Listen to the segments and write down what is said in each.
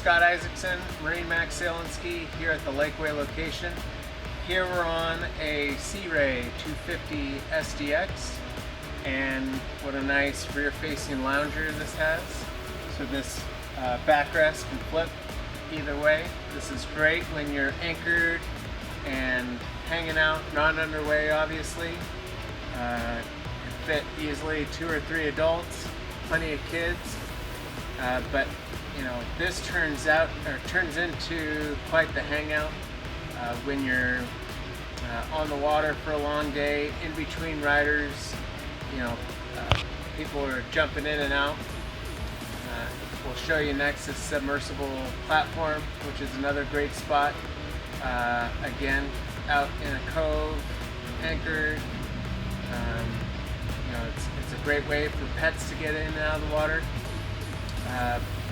Scott Isaacson, MarineMax Sail and Ski here at the Lakeway location. Here we're on a Sea Ray 250 SDX, and what a nice rear-facing lounger this has. So this backrest can flip either way. This is great when you're anchored and hanging out, not underway obviously. Can fit easily 2 or 3 adults, plenty of kids. But you know, this turns into quite the hangout when you're on the water for a long day, in between riders. You know, people are jumping in and out. We'll show you next this submersible platform, which is another great spot. Again, out in a cove, anchored. You know, it's a great way for pets to get in and out of the water.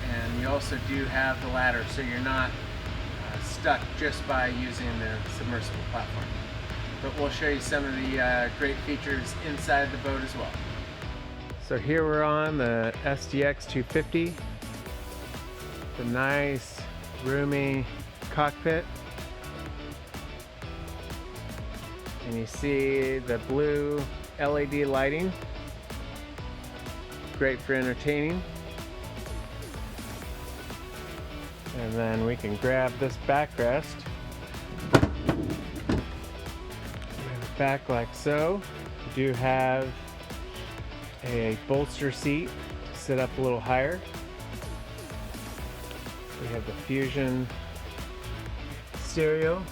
And you also do have the ladder, so you're not stuck just by using the submersible platform. But we'll show you some of the great features inside the boat as well. So here we're on the SDX 250. The nice, roomy cockpit. And you see the blue LED lighting. Great for entertaining. And then we can grab this backrest. Bring it back like so. We do have a bolster seat to sit up a little higher. We have the Fusion stereo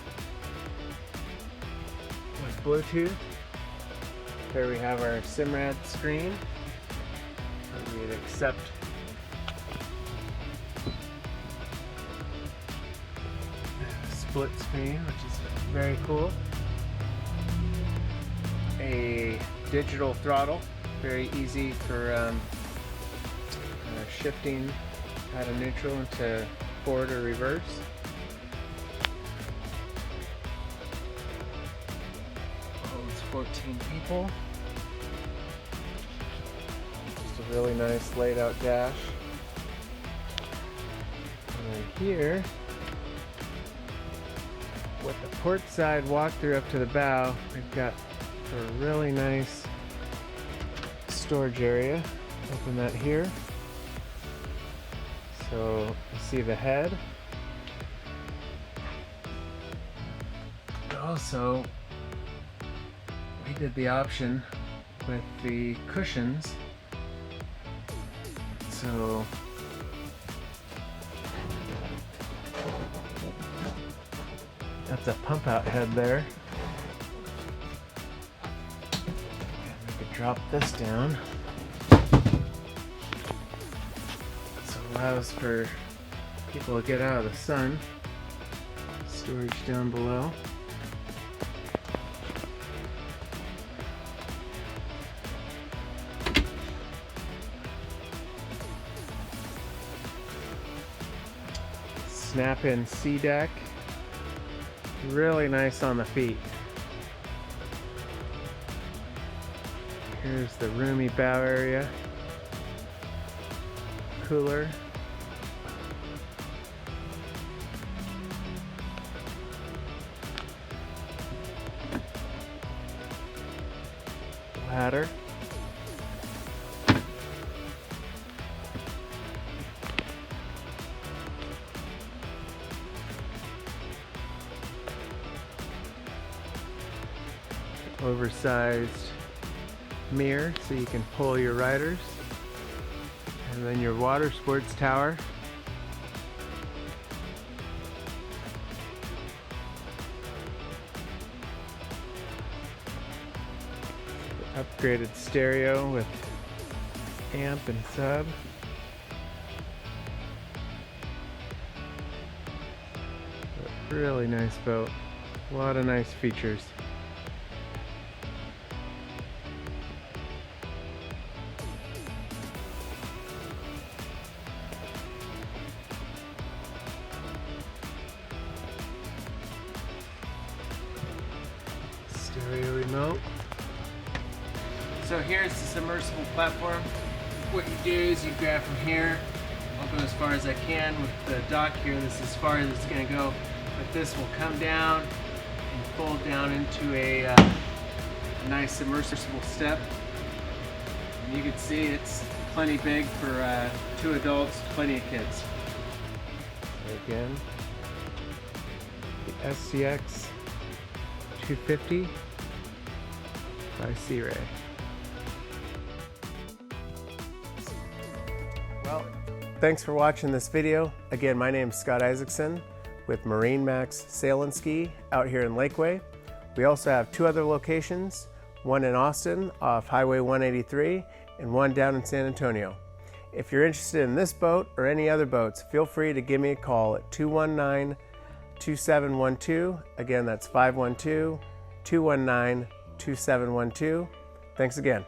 with Bluetooth. Here we have our Simrad screen. We'd accept split screen, which is very cool. A digital throttle, very easy for shifting out of neutral into forward or reverse. Holds 14 people. Just a really nice laid out dash. And then here, with the port side walkthrough up to the bow, we've got a really nice storage area. Open that here. So you see the head. But also, we did the option with the cushions. So that's a pump out head there. And we could drop this down. This allows for people to get out of the sun. Storage down below. Snap-in SeaDek. Really nice on the feet. Here's the Roomy Bow Area. Cooler. Ladder. Oversized mirror so you can pull your riders, and then your water sports tower. Upgraded stereo with amp and sub. Really nice boat. A lot of nice features. Stereo remote. So here's the submersible platform. What you do is you grab from here, I'll go as far as I can with the dock here. This is as far as it's going to go. But this will come down and fold down into a nice submersible step. And you can see it's plenty big for 2 adults, plenty of kids. Again, the SDX 250 by Sea Ray. Well, thanks for watching this video. Again, my name is Scott Isaacson with MarineMax Sail and Ski out here in Lakeway. We also have 2 other locations, one in Austin off Highway 183 and one down in San Antonio. If you're interested in this boat or any other boats, feel free to give me a call at 219-2712. Again, that's 512-219-2712. Thanks again.